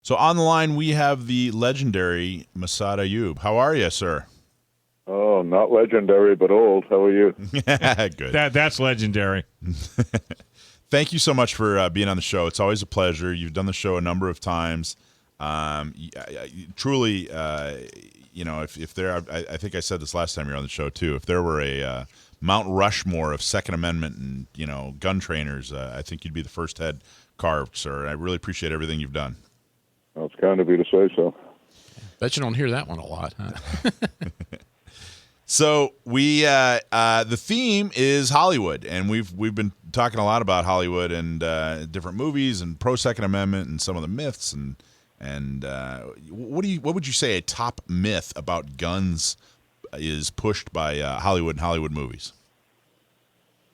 So on the line, we have the legendary Massad Ayoob. How are you, sir? Oh, not legendary, but old. How are you? Good. That's legendary. Thank you so much for being on the show. It's always a pleasure. You've done the show a number of times. Truly, if there, I think I said this last time you were on the show too. If there were a Mount Rushmore of Second Amendment and gun trainers, I think you'd be the first head carved, sir. I really appreciate everything you've done. Well, it's kind of you to say so. Bet you don't hear that one a lot, huh? So the theme is Hollywood, and we've been talking a lot about Hollywood and different movies and pro Second Amendment and some of the myths and what would you say a top myth about guns is pushed by Hollywood and Hollywood movies?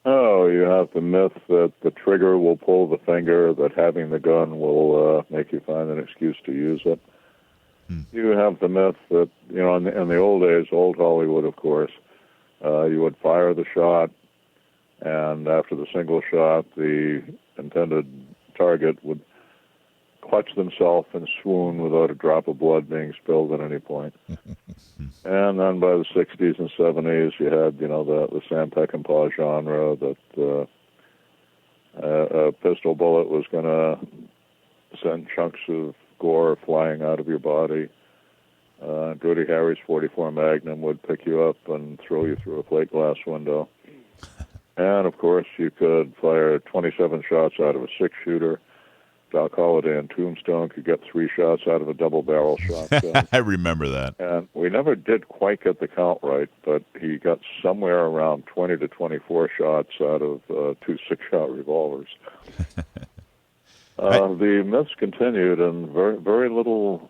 Oh, you have the myth that the trigger will pull the finger, that having the gun will make you find an excuse to use it. You have the myth that, in the old days, old Hollywood, of course, you would fire the shot, and after the single shot, the intended target would clutch themselves and swoon without a drop of blood being spilled at any point. And then by the 60s and 70s, you had, the Sam Peckinpah genre that a pistol bullet was going to send chunks of gore flying out of your body. Dirty Harry's 44 Magnum would pick you up and throw you through a plate glass window. And, of course, you could fire 27 shots out of a six-shooter. Doc Holliday in Tombstone could get 3 shots out of a double-barrel shotgun. I remember that. And we never did quite get the count right, but he got somewhere around 20 to 24 shots out of 2 6-shot revolvers. The myths continued, and very, very little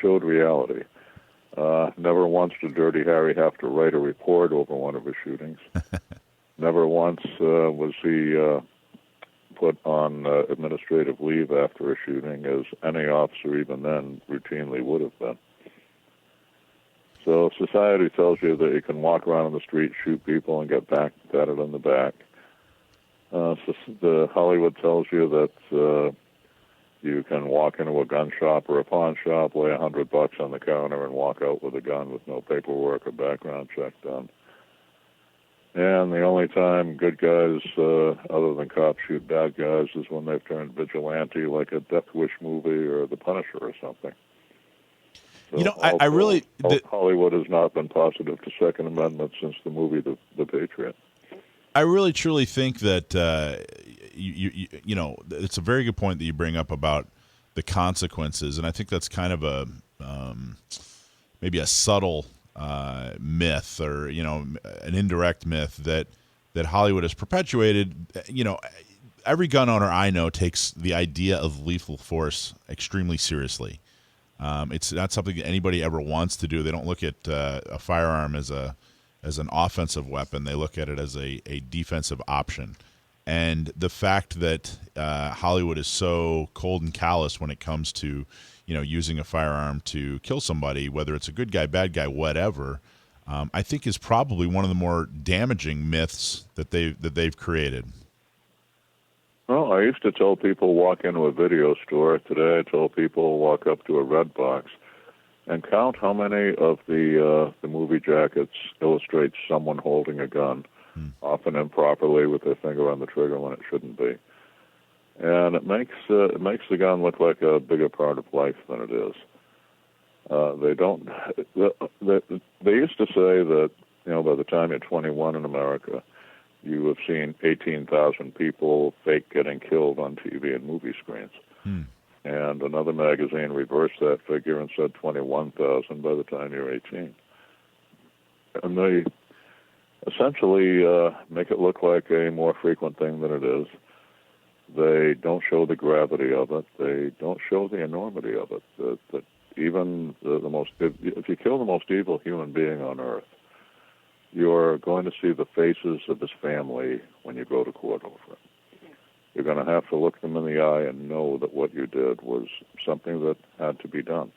showed reality. Never once did Dirty Harry have to write a report over one of his shootings. Never once was he put on administrative leave after a shooting, as any officer even then routinely would have been. So society tells you that you can walk around on the street, shoot people, and get patted on the back. The Hollywood tells you that you can walk into a gun shop or a pawn shop, lay $100 on the counter, and walk out with a gun with no paperwork or background check done. And the only time good guys, other than cops, shoot bad guys is when they've turned vigilante, like a Death Wish movie or The Punisher or something. So I really... Hollywood has not been positive to Second Amendment since the movie The Patriot. I really truly think that it's a very good point that you bring up about the consequences, and I think that's kind of a maybe a subtle myth, or an indirect myth that Hollywood has perpetuated. Every gun owner I know takes the idea of lethal force extremely seriously. It's not something that anybody ever wants to do. They don't look at a firearm as an offensive weapon. They look at it as a defensive option. And the fact that Hollywood is so cold and callous when it comes to, using a firearm to kill somebody, whether it's a good guy, bad guy, whatever, I think is probably one of the more damaging myths that they've created. Well, I used to tell people walk into a video store. Today I tell people walk up to a red box and count how many of the movie jackets illustrate someone holding a gun, often improperly with their finger on the trigger when it shouldn't be. And it makes the gun look like a bigger part of life than it is. They don't. They used to say that by the time you're 21 in America, you have seen 18,000 people fake getting killed on TV and movie screens. And another magazine reversed that figure and said 21,000 by the time you're 18. And they essentially make it look like a more frequent thing than it is. They don't show the gravity of it. They don't show the enormity of it. That even the most, if you kill the most evil human being on earth, you're going to see the faces of his family when you go to court over it. You're going to have to look them in the eye and know that what you did was something that had to be done.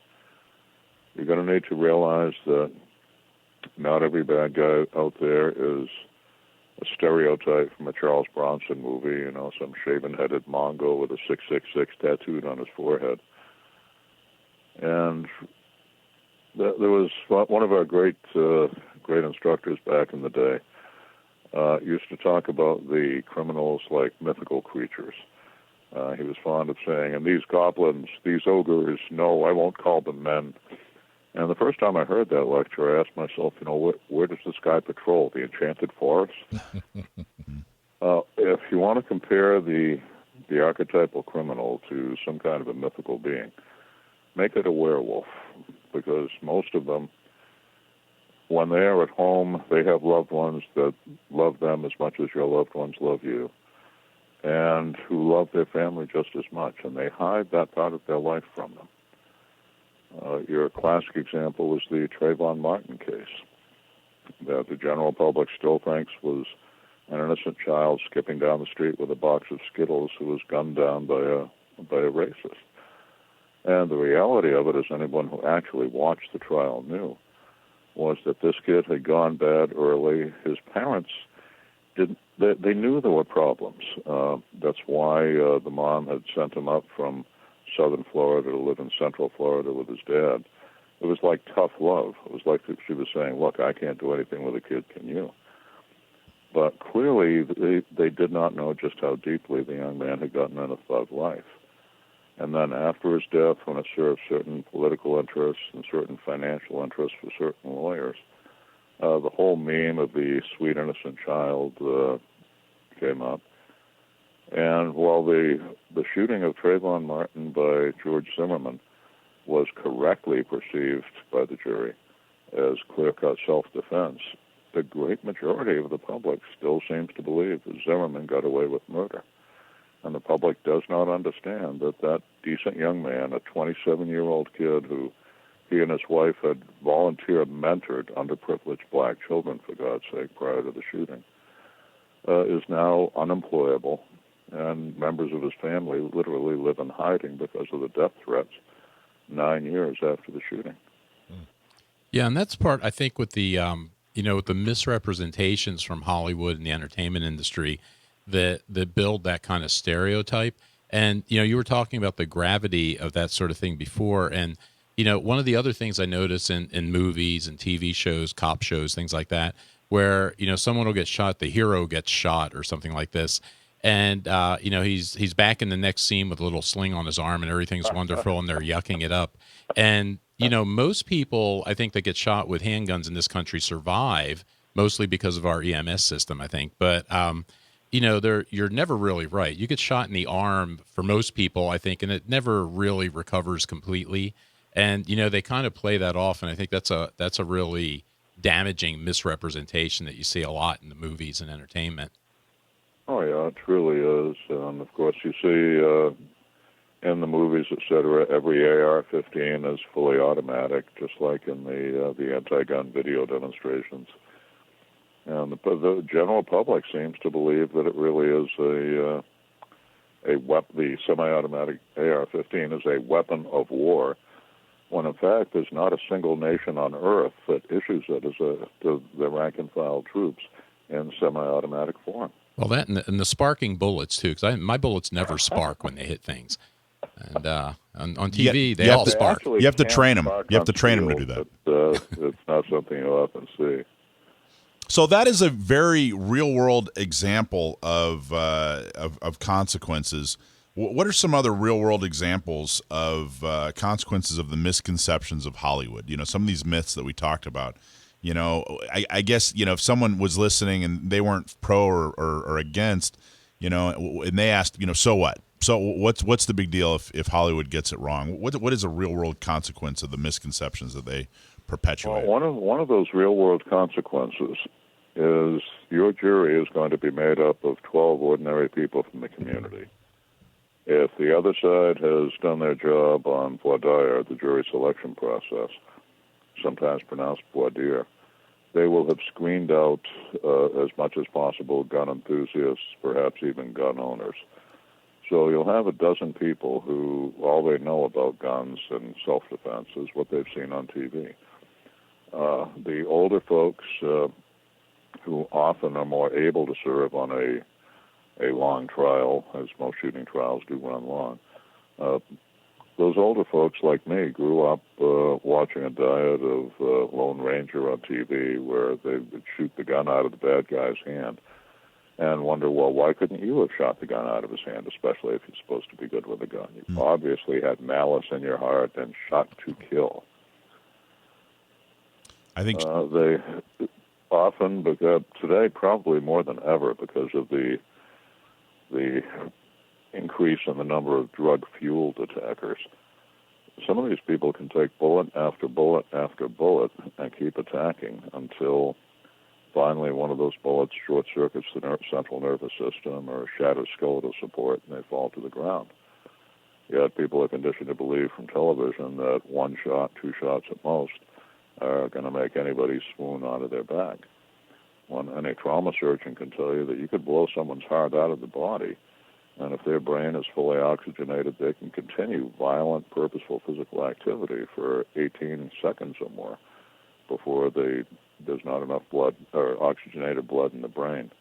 You're going to need to realize that not every bad guy out there is a stereotype from a Charles Bronson movie, some shaven-headed Mongo with a 666 tattooed on his forehead. And there was one of our great instructors back in the day used to talk about the criminals like mythical creatures. He was fond of saying, and these goblins, these ogres, no, I won't call them men. And the first time I heard that lecture, I asked myself, where does this guy patrol? The Enchanted Forest? If you want to compare the archetypal criminal to some kind of a mythical being, make it a werewolf, because most of them, when they are at home, they have loved ones that love them as much as your loved ones love you, and who love their family just as much, and they hide that part of their life from them. Your classic example was the Trayvon Martin case, that the general public still thinks was an innocent child skipping down the street with a box of Skittles who was gunned down by a racist. And the reality of it, as anyone who actually watched the trial knew, was that this kid had gone bad early. His parents didn't. They knew there were problems. That's why the mom had sent him up from southern Florida to live in central Florida with his dad. It was like tough love. It was like she was saying, look, I can't do anything with a kid, can you? But clearly they did not know just how deeply the young man had gotten in a thug life. And then after his death, when it served certain political interests and certain financial interests for certain lawyers, the whole meme of the sweet innocent child came up. And while the shooting of Trayvon Martin by George Zimmerman was correctly perceived by the jury as clear-cut self-defense, the great majority of the public still seems to believe that Zimmerman got away with murder. And the public does not understand that decent young man, a 27-year-old kid who he and his wife had volunteer mentored underprivileged black children, for God's sake, prior to the shooting, is now unemployable, and members of his family literally live in hiding because of the death threats 9 years after the shooting. Yeah, and that's part, I think, with the with the misrepresentations from Hollywood and the entertainment industry that build that kind of stereotype. And, you were talking about the gravity of that sort of thing before. And, one of the other things I notice in movies and TV shows, cop shows, things like that, where, someone will get shot, the hero gets shot or something like this. And, he's back in the next scene with a little sling on his arm and everything's wonderful and they're yucking it up. And, most people, I think, that get shot with handguns in this country survive, mostly because of our EMS system, I think. But, you're never really right. You get shot in the arm for most people, I think, and it never really recovers completely. And, they kind of play that off. And I think that's a really damaging misrepresentation that you see a lot in the movies and entertainment. Oh, yeah, it truly is. And, of course, you see in the movies, et cetera, every AR-15 is fully automatic, just like in the anti-gun video demonstrations. And the general public seems to believe that it really is the semi-automatic AR-15 is a weapon of war, when in fact there's not a single nation on earth that issues it as to the rank-and-file troops in semi-automatic form. Well, that and the sparking bullets too, because my bullets never spark when they hit things. And on TV, they all spark. You have to train them. You have to train them to do that. It's not something you often see. So that is a very real-world example of consequences. What are some other real-world examples of consequences of the misconceptions of Hollywood? Some of these myths that we talked about. I guess, if someone was listening and they weren't pro or against, and they asked, so what? So what's the big deal if Hollywood gets it wrong? What is a real-world consequence of the misconceptions that they perpetuate? Well, one of those real-world consequences is your jury is going to be made up of 12 ordinary people from the community. If the other side has done their job on voir dire, the jury selection process, sometimes pronounced voir dire, they will have screened out as much as possible gun enthusiasts, perhaps even gun owners. So you'll have a dozen people who all they know about guns and self-defense is what they've seen on TV. The older folks who often are more able to serve on a long trial, as most shooting trials do run long, those older folks like me grew up watching a diet of Lone Ranger on TV where they would shoot the gun out of the bad guy's hand and wonder, well, why couldn't you have shot the gun out of his hand, especially if you're supposed to be good with a gun? You obviously had malice in your heart and shot to kill. I think they often, because today probably more than ever, because of the increase in the number of drug-fueled attackers, some of these people can take bullet after bullet after bullet and keep attacking until finally one of those bullets short-circuits the central nervous system or shatters skeletal support and they fall to the ground. Yet people are conditioned to believe from television that one shot, two shots at most, are going to make anybody swoon onto their back. Any trauma surgeon can tell you that you could blow someone's heart out of the body, and if their brain is fully oxygenated, they can continue violent, purposeful physical activity for 18 seconds or more before there's not enough blood or oxygenated blood in the brain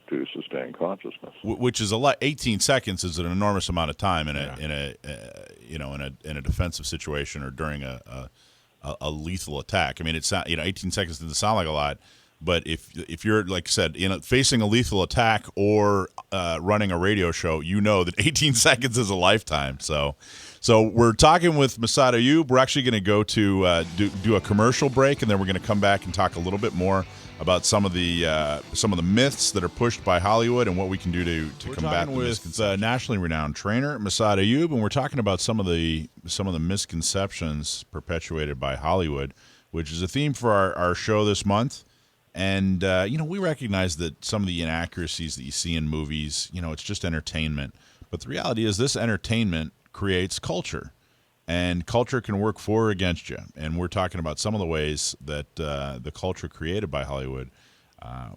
to sustain consciousness. Which is a lot. 18 seconds is an enormous amount of time in a defensive situation or during a lethal attack. I mean, 18 seconds doesn't sound like a lot, but if you're, like I said, facing a lethal attack or running a radio show, you know that 18 seconds is a lifetime. So we're talking with Massad Ayoob. We're actually going to go to do a commercial break, and then we're going to come back and talk a little bit more about some of the myths that are pushed by Hollywood and what we can do to combat the misconceptions. With nationally renowned trainer Massad Ayoob, and we're talking about some of the misconceptions perpetuated by Hollywood, which is a theme for our show this month. And we recognize that some of the inaccuracies that you see in movies, it's just entertainment. But the reality is, this entertainment creates culture. And culture can work for or against you. And we're talking about some of the ways that the culture created by Hollywood,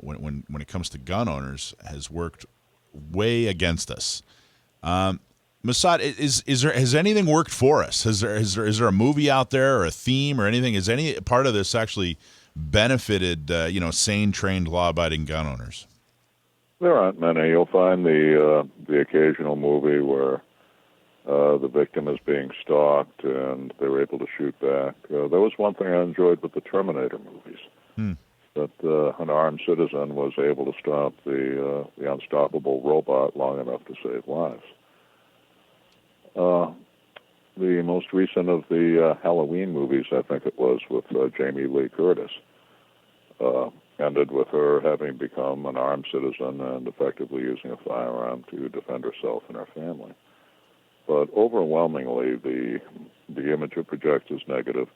when it comes to gun owners, has worked way against us. Massad, has anything worked for us? Is there a movie out there or a theme or anything? Is any part of this actually benefited sane, trained, law-abiding gun owners? There aren't many. You'll find the occasional movie where the victim is being stalked and they were able to shoot back. There was one thing I enjoyed with the Terminator movies, that an armed citizen was able to stop the unstoppable robot long enough to save lives. The most recent of the Halloween movies, I think it was, with Jamie Lee Curtis, ended with her having become an armed citizen and effectively using a firearm to defend herself and her family. But overwhelmingly, the image it projects is negative,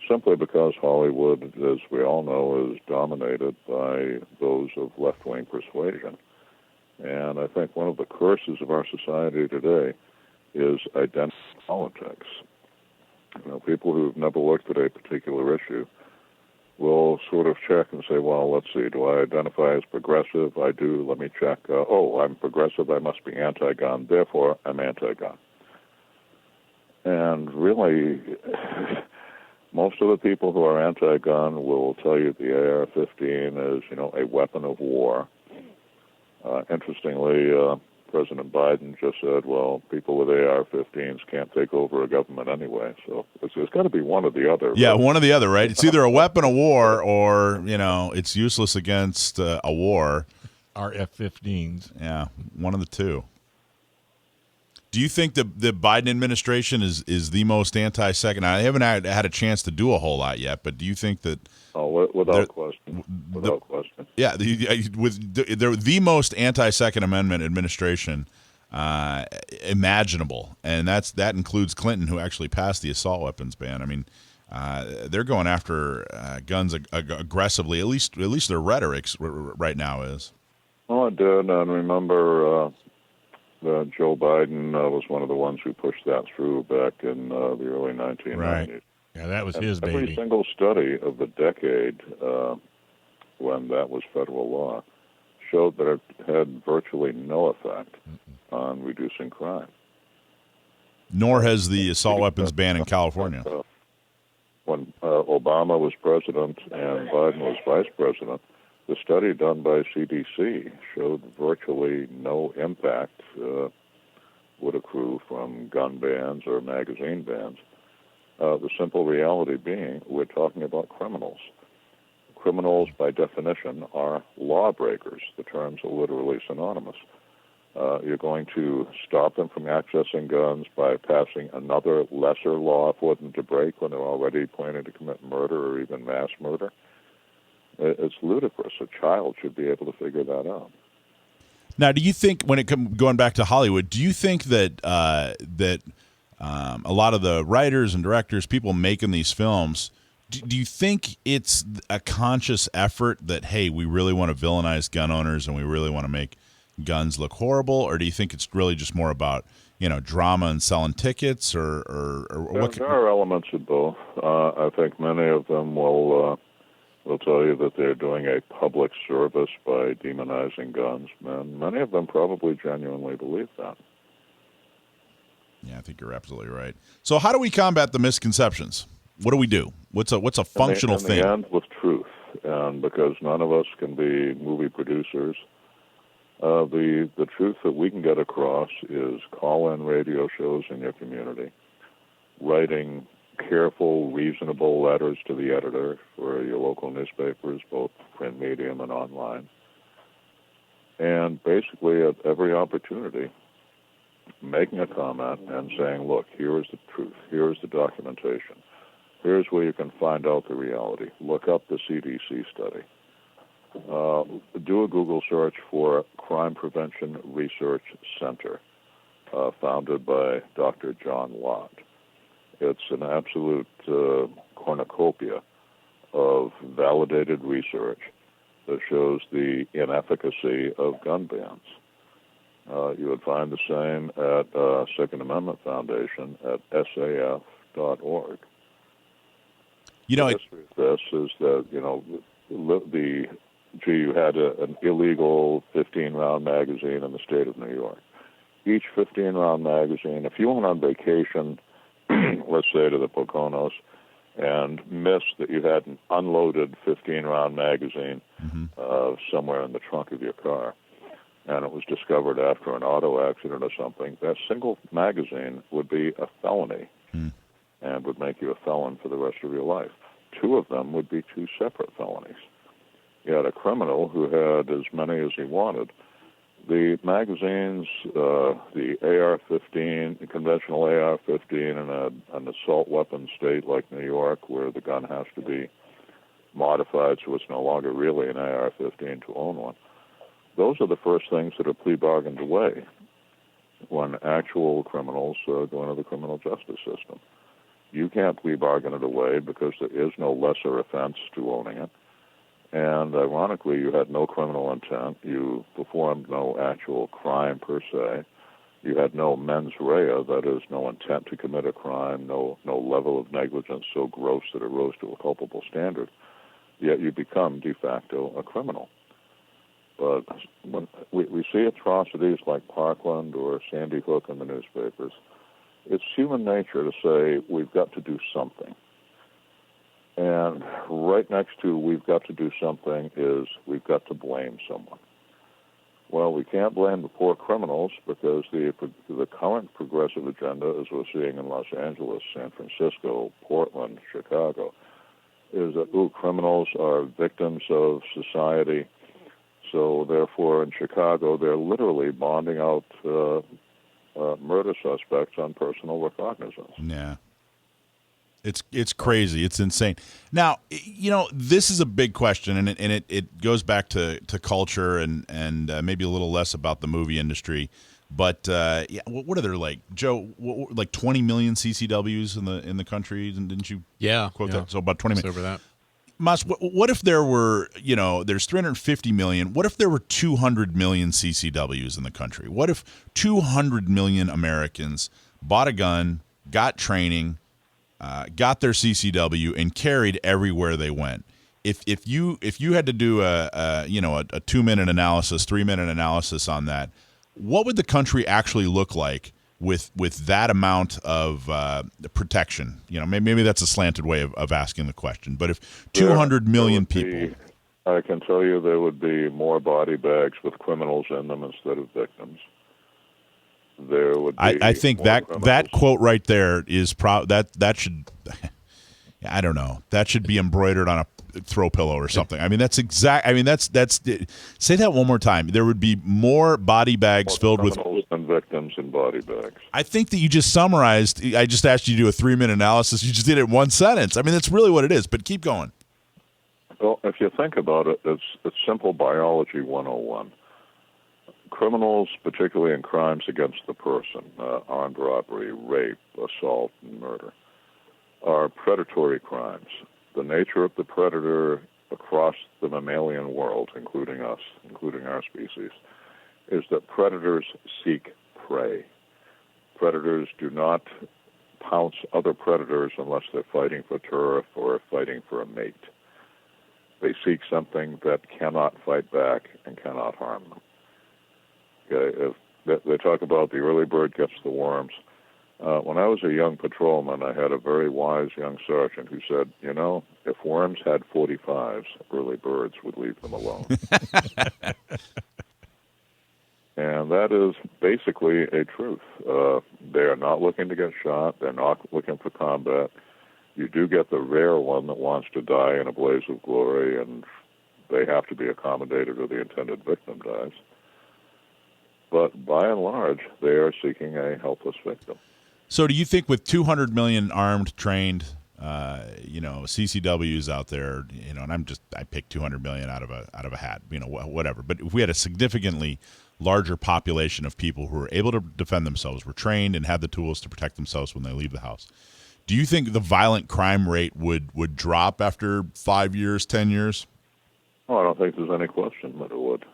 simply because Hollywood, as we all know, is dominated by those of left-wing persuasion. And I think one of the curses of our society today is identity politics. People who've never looked at a particular issue will sort of check and say, well, let's see, do I identify as progressive? I do. Let me check. I'm progressive. I must be anti-gun. Therefore, I'm anti-gun. And really, most of the people who are anti-gun will tell you the AR-15 is, a weapon of war. Interestingly, President Biden just said, well, people with AR-15s can't take over a government anyway. So it's got to be one or the other. Yeah, one or the other, right? It's either a weapon of war or, it's useless against a war. Our F-15s. Yeah, one of the two. Do you think the Biden administration is the most anti-second? I haven't had a chance to do a whole lot yet, but do you think that? Oh, without question. Without question. Yeah, they're the most anti-Second Amendment administration imaginable, and that includes Clinton, who actually passed the assault weapons ban. I mean, they're going after guns aggressively. At least their rhetoric right now is. Well, I did, and remember that Joe Biden was one of the ones who pushed that through back in the early 1990s. Right. Yeah, that was his baby. Every single study of the decade when that was federal law showed that it had virtually no effect on reducing crime. Nor has the assault weapons ban in California. When Obama was president and Biden was vice president, the study done by CDC showed virtually no impact would accrue from gun bans or magazine bans. The simple reality being we're talking about criminals. Criminals, by definition, are lawbreakers. The terms are literally synonymous. You're going to stop them from accessing guns by passing another lesser law for them to break when they're already planning to commit murder or even mass murder. It's ludicrous. A child should be able to figure that out. Now, do you think, when it going back to Hollywood, do you think that a lot of the writers and directors, people making these films, do you think it's a conscious effort that, hey, we really want to villainize gun owners and we really want to make guns look horrible, or do you think it's really just more about, drama and selling tickets, or what? There are elements of both. I think many of them will tell you that they're doing a public service by demonizing guns, and many of them probably genuinely believe that. Yeah, I think you're absolutely right. So how do we combat the misconceptions? What do we do? What's a functional thing? In the end, with truth, and because none of us can be movie producers, the truth that we can get across is call-in radio shows in your community, writing careful, reasonable letters to the editor for your local newspapers, both print medium and online, and basically at every opportunity, making a comment and saying, look, here is the truth, here is the documentation, here's where you can find out the reality. Look up the CDC study. Do a Google search for Crime Prevention Research Center, founded by Dr. John Lott. It's an absolute cornucopia of validated research that shows the inefficacy of gun bans. You would find the same at Second Amendment Foundation at saf.org. The history of this is that, you had an illegal 15-round magazine in the state of New York. Each 15-round magazine, if you went on vacation, let's say to the Poconos, and missed that you had an unloaded 15-round magazine somewhere in the trunk of your car, and it was discovered after an auto accident or something, that single magazine would be a felony and would make you a felon for the rest of your life. Two of them would be two separate felonies. You had a criminal who had as many as he wanted. The magazines, the AR-15, the conventional AR-15 in an assault weapon state like New York, where the gun has to be modified so it's no longer really an AR-15 to own one, those are the first things that are plea bargained away when actual criminals go into the criminal justice system. You can't plea bargain it away because there is no lesser offense to owning it. And ironically, you had no criminal intent. You performed no actual crime per se. You had no mens rea, that is, no intent to commit a crime, no level of negligence so gross that it rose to a culpable standard. Yet you become de facto a criminal. But when we see atrocities like Parkland or Sandy Hook in the newspapers, it's human nature to say we've got to do something. And right next to we've got to do something is we've got to blame someone. Well, we can't blame the poor criminals because the current progressive agenda, as we're seeing in Los Angeles, San Francisco, Portland, Chicago, is that, criminals are victims of society. So therefore, in Chicago, they're literally bonding out murder suspects on personal recognizance. Yeah. It's crazy. It's insane. Now, this is a big question, and it goes back to culture and maybe a little less about the movie industry. But what are there, like, Joe? Like 20 million CCWs in the country, didn't you? Quote that. So about 20 million. It's over that. Mas, what if there were, there's 350 million. What if there were 200 million CCWs in the country? What if 200 million Americans bought a gun, got training, got their CCW, and carried everywhere they went? If you had to do a 2-minute analysis, 3-minute analysis on that, what would the country actually look like with that amount of protection? Maybe that's a slanted way of asking the question. But if 200 million people, I can tell you there would be more body bags with criminals in them instead of victims. there would be I think more that criminals. quote right there is that should, I don't know, that should be embroidered on a throw pillow or something. I mean, that's say that one more time. There would be more body bags filled with criminals than victims in body bags. I think that you just summarized. I just asked you to do a 3-minute analysis. You just did it in one sentence. I mean, that's really what it is. But keep going. Well, if you think about it, it's simple biology 101. Criminals, particularly in crimes against the person, armed robbery, rape, assault, and murder, are predatory crimes. The nature of the predator across the mammalian world, including us, including our species, is that predators seek prey. Predators do not pounce other predators unless they're fighting for turf or fighting for a mate. They seek something that cannot fight back and cannot harm them. Okay, if they talk about the early bird gets the worms. When I was a young patrolman, I had a very wise young sergeant who said, if worms had 45s, early birds would leave them alone. And that is basically a truth. They are not looking to get shot. They're not looking for combat. You do get the rare one that wants to die in a blaze of glory, and they have to be accommodated or the intended victim dies. But by and large, they are seeking a helpless victim. So do you think with 200 million armed, trained, CCWs out there, and I picked 200 million out of a hat, whatever. But if we had a significantly larger population of people who were able to defend themselves, were trained, and had the tools to protect themselves when they leave the house, do you think the violent crime rate would drop after 5 years, 10 years? Oh, I don't think there's any question that it would.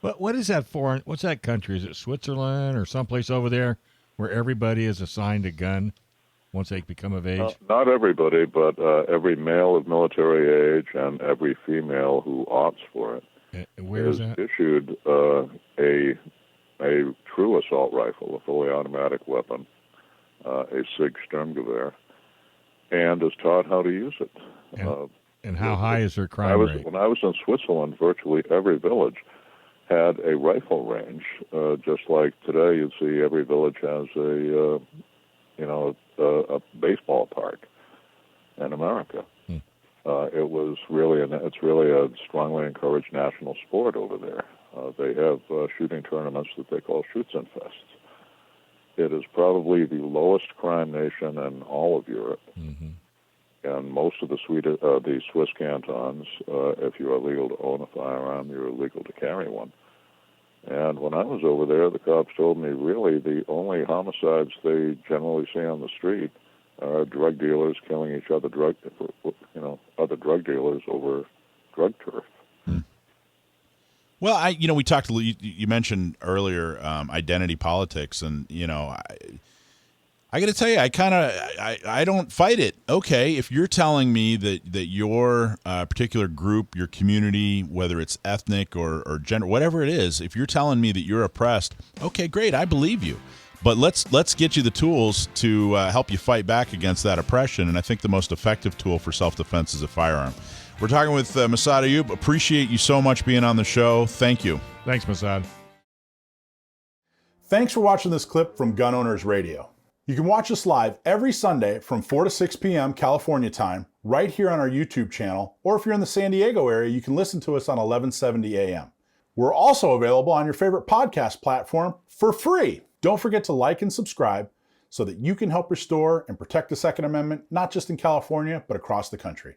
What is that foreign? What's that country? Is it Switzerland or someplace over there where everybody is assigned a gun once they become of age? Not everybody, but every male of military age and every female who opts for it Where is that? issued a true assault rifle, a fully automatic weapon, a SIG Sturmgewehr, and is taught how to use it. And how high is their crime rate? When I was in Switzerland, virtually every village had a rifle range, just like today you'd see every village has a baseball park in America. It's really a strongly encouraged national sport over there. They have shooting tournaments that they call Schützenfests. It is probably the lowest crime nation in all of Europe. Mm-hmm. And most of the Swiss cantons, if you are legal to own a firearm, you're legal to carry one. And when I was over there, the cops told me really the only homicides they generally see on the street are drug dealers killing each other, other drug dealers over drug turf. Well, we talked. You mentioned earlier identity politics, and I got to tell you, I don't fight it. Okay, if you're telling me that your particular group, your community, whether it's ethnic or gender, whatever it is, if you're telling me that you're oppressed, okay, great, I believe you. But let's get you the tools to help you fight back against that oppression. And I think the most effective tool for self-defense is a firearm. We're talking with Massad Ayoob. Appreciate you so much being on the show. Thank you. Thanks, Massad. Thanks for watching this clip from Gun Owners Radio. You can watch us live every Sunday from 4 to 6 p.m. California time, right here on our YouTube channel, or if you're in the San Diego area, you can listen to us on 1170 a.m. We're also available on your favorite podcast platform for free. Don't forget to like and subscribe so that you can help restore and protect the Second Amendment, not just in California, but across the country.